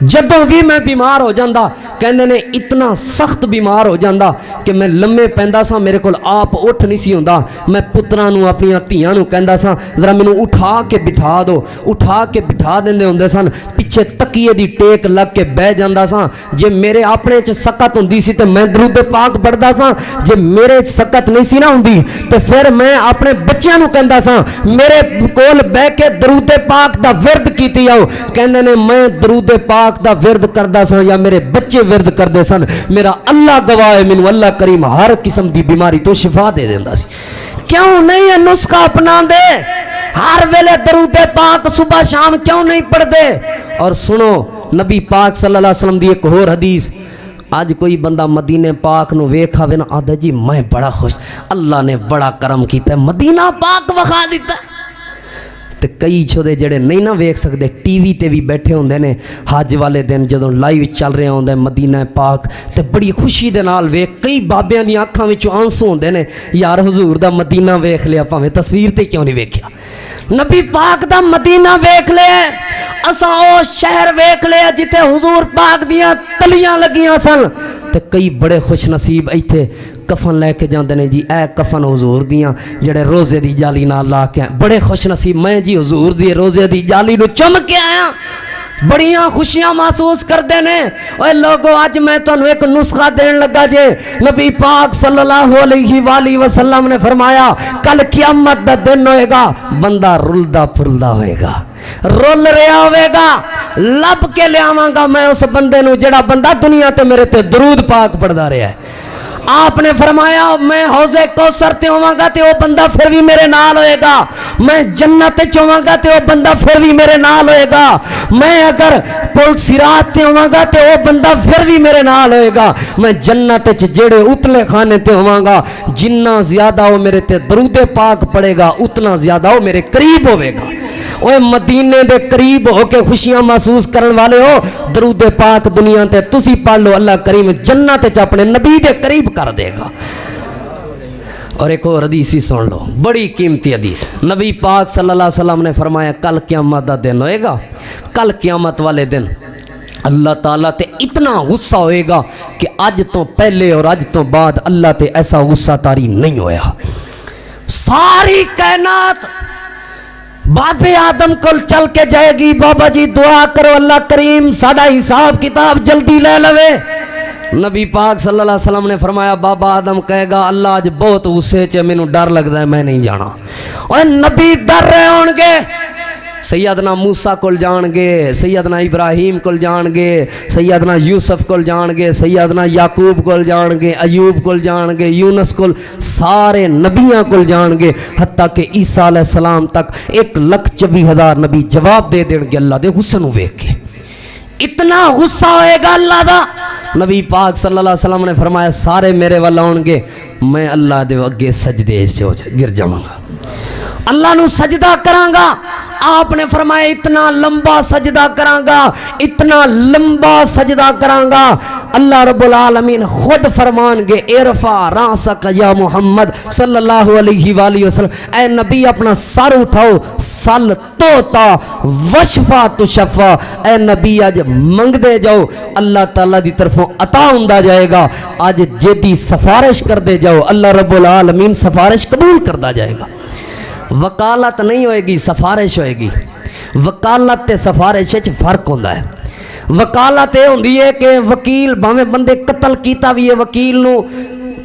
جدوں بھی میں بیمار ہو جاندہ, کہنے نے اتنا سخت بیمار ہو جاندہ کہ میں لمے پیندہ سا میرے کول آپ اٹھ نہیں سی ہوندہ, میں پترانوں اپنی تیانوں کہندہ سا ذرا میں اٹھا کے بٹھا دو, اٹھا کے بٹھا دیندے ہوندے سن, پیچھے تکیے دی ٹیک لگ کے بہ جاندہ سا. جے میرے اپنے چ سکت ہوندی سی تے میں درود پاک پڑھدا سا, جے میرے سکت نہیں سی نہ ہوندی تے پھر میں اپنے بچیاں نوں کہندا سا میرے کول بہ کے درود پاک دا ورد کیتی آؤ. کہندے نے میں درود پاک دا ورد کردا سا یا میرے بچے ورد کر دے سن, میرا اللہ گواہ ہے مینوں اللہ کریم ہر قسم دی بیماری تو شفا دے دیندا سی. کیوں نہیں یہ نسخہ اپنا دے؟ ہر ویلے درود پاک صبح شام کیوں نہیں پڑھ دے؟ اور سنو نبی پاک صلی اللہ علیہ وسلم دی ایک اور حدیث, آج کوئی بندہ مدینہ پاک نو ویکھا وے نا آدھا جی میں بڑا خوش, اللہ نے بڑا کرم کیتا ہے مدینہ پاک وکھا دیتا ہے. تے کئی چھوڑے جڑے نہیں نہ ویکھ سکدے ٹی وی تے بھی بیٹھے ہوندے نے حج والے دن جدوں لائیو چل رہا ہوندا ہے مدینہ پاک تے بڑی خوشی دے نال ویکھ, کئی بابیاں دی اکھاں وچوں آنسو ہوندے نے یار حضور دا مدینہ ویکھ لیا پاویں تصویر تے کیوں نہیں ویکھیا, نبی پاک دا مدینہ ویکھ لیا, اساں او شہر ویکھ لیا جتے حضور پاک دیاں تلیاں لگیاں سن. تے کئی بڑے خوش نصیب ایتھے کفن لے کے جاندے نے جی اے کفن حضور دیاں جڑے روزے دی جالی نال لا کے بڑے خوش نصیب, میں جی حضور دی روزے دی جالی نو چم کے آیا, بڑیاں خوشیاں محسوس کردے نے. اے لوگو اج میں تانوں ایک نسخہ دین لگا جے, نبی پاک صلی اللہ علیہ وآلہ وسلم نے فرمایا کل قیامت دا دن ہوئے گا, بندہ رلدا پھرلدا ہوئے گا, رول رہا ہوئے گا, لب کے لے آواں گا میں اس بندے نو جڑا بندہ دنیا تے میرے تے درود پاک پڑھدا رہا ہے. آپ نے فرمایا میں حوض کوثر تے ہوواں گا تے وہ بندہ پھر بھی میرے نال ہوئے گا, میں جنت تے ہوواں گا تے وہ بندہ پھر بھی میرے نال ہوئے گا, میں اگر پل صراط تے ہوواں گا تے وہ بندہ پھر بھی میرے نال ہوئے گا, میں جنت تے جڑے اتلے خانے تے ہوواں گا جنہ زیادہ وہ میرے تے درود پاک پڑے گا اتنا زیادہ وہ میرے قریب ہوئے گا. اوے مدینے دے قریب ہو کے خوشیاں محسوس کرن والے ہو درود پاک دنیا تے تسی پڑھ لو اللہ کریم جنت وچ اپنے نبی دے قریب کر دے گا۔ اور ایک اور حدیث ہی سن لو بڑی قیمتی حدیث، نبی پاک صلی اللہ علیہ وسلم نے فرمایا کل قیامت دا دن ہوئے گا، کل قیامت والے دن اللہ تعالیٰ تے اتنا غصہ ہوئے گا کہ اج تو پہلے اور اج تو بعد اللہ تے ایسا غصہ تاری نہیں ہویا۔ ساری کائنات بابے آدم کل چل کے جائے گی، بابا جی دعا کرو اللہ کریم ساڈا حساب کتاب جلدی لے لوے۔ نبی پاک صلی اللہ علیہ وسلم نے فرمایا بابا آدم کہے گا اللہ آج بہت غصے چے مینوں ڈر لگدا ہے میں نہیں جانا۔ اور نبی ڈر رہے ہون گے، سیدنا موسیٰ کل جان گے، سیدنا ابراہیم کل جان گے، سیدنا یوسف کل جان گے، سیدنا یعقوب کل جان گے، ایوب کل جان گے، یونس کل، سارے نبیاں کل جان گے، حتیٰ کہ عیسیٰ علیہ السلام تک 1,24,000 نبی جواب دے دیں گے اللہ دے غصے نوں ویکھ کے۔ اتنا غصہ ہوئے گا اللہ دا، نبی پاک صلی اللہ علیہ وسلم نے فرمایا سارے میرے والا ہون گے، میں اللہ دے اگے سجدے سے گر جاواں گا، اللہ نو سجدہ کراں گا۔ آپ نے فرمایا اتنا لمبا سجدہ کراں گا، اتنا لمبا سجدہ کراں گا، اللہ رب العالمین خود فرمان گے ارفع راسک یا محمد صلی اللہ علیہ وآلہ وسلم، اے نبی اپنا سر اٹھاؤ، سل توتا وشفا تشفا، اے نبی آج منگ دے جاؤ اللہ تعالیٰ دی طرفوں عطا ہوندہ جائے گا، آج جدی سفارش کر دے جاؤ اللہ رب العالمین سفارش قبول کردہ جائے گا۔ وکالت نہیں ہوئے گی سفارش ہوئے گی، وکالت تے سفارش وچ فرق ہوندا ہے۔ وکالت یہ ہوندی ہے کہ وکیل بھاویں بندے قتل کیتا بھی ہے وکیل نو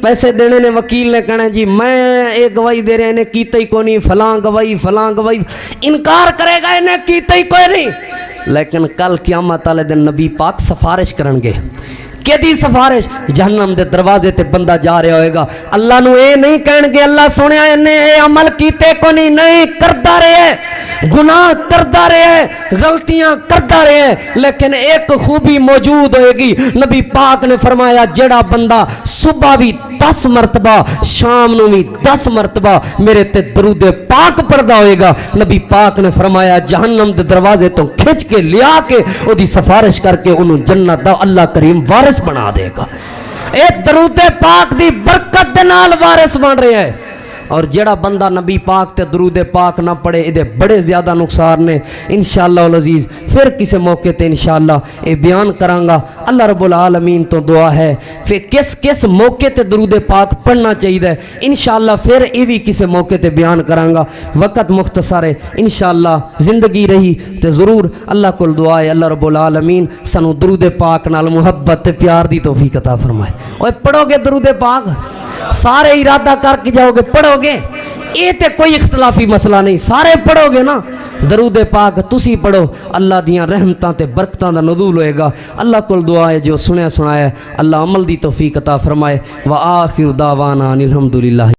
پیسے دینے نے، وکیل نے کہنا جی میں ایک گواہی دے رہے ہیں انہیں کیتا ہی کوئی نہیں، فلاں گواہی انکار کرے گا انہیں کیتا ہی کوئی نہیں، لیکن کل قیامت والے دن نبی پاک سفارش کرن گے۔ کیدی سفارش؟ جہنم دے دروازے تے بندہ جا رہا ہوئے گا، اللہ نو اے نہیں کہن گے اللہ سنیا انہیں اے عمل کیتے کو نہیں کردا رہے، گناہ کردا رہے، غلطیاں کردا رہے، لیکن ایک خوبی موجود ہوئے گی۔ نبی پاک نے فرمایا جڑا بندہ صبح بھی 10 مرتبہ شام نو بھی 10 مرتبہ میرے تے درود پاک پڑھدا ہوئے گا، نبی پاک نے فرمایا جہنم دے دروازے تو کھچ کے لیا کے او دی سفارش کر کے انہوں جنت دا اللہ کریم وارث بنا دے گا۔ ایک درود پاک دی برکت دے نال وارث بن رہے ہیں۔ اور جڑا بندہ نبی پاک تے درود پاک نہ پڑھے ادھے بڑے زیادہ نقصان نے، انشاءاللہ العزیز پھر کسی موقع تے انشاءاللہ اے بیان کرانگا۔ اللہ رب العالمین تو دعا ہے پھر کس موقع تے درود پاک پڑھنا چاہیے انشاءاللہ پھر یہ بھی کسی موقع تے بیان کرانگا، وقت مختصر ہے، انشاءاللہ زندگی رہی تے ضرور اللہ کل دعا ہے اللہ رب العالمین سنو درود پاک نال محبت تے پیار دی توفیق عطا فرمائے۔ اوے پڑھو گے درود پاک؟ سارے ارادہ کر کے جاؤ گے پڑھو گے؟ یہ تے کوئی اختلافی مسئلہ نہیں، سارے پڑھو گے نا؟ درود پاک تسی پڑھو، اللہ دیاں رحمتاں تے برکتاں دا نزول ہوئے گا۔ اللہ کل دعا ہے جو سنیا سنایا ہے اللہ عمل دی توفیق عطا فرمائے۔ وآخر دعوانا الحمدللہ۔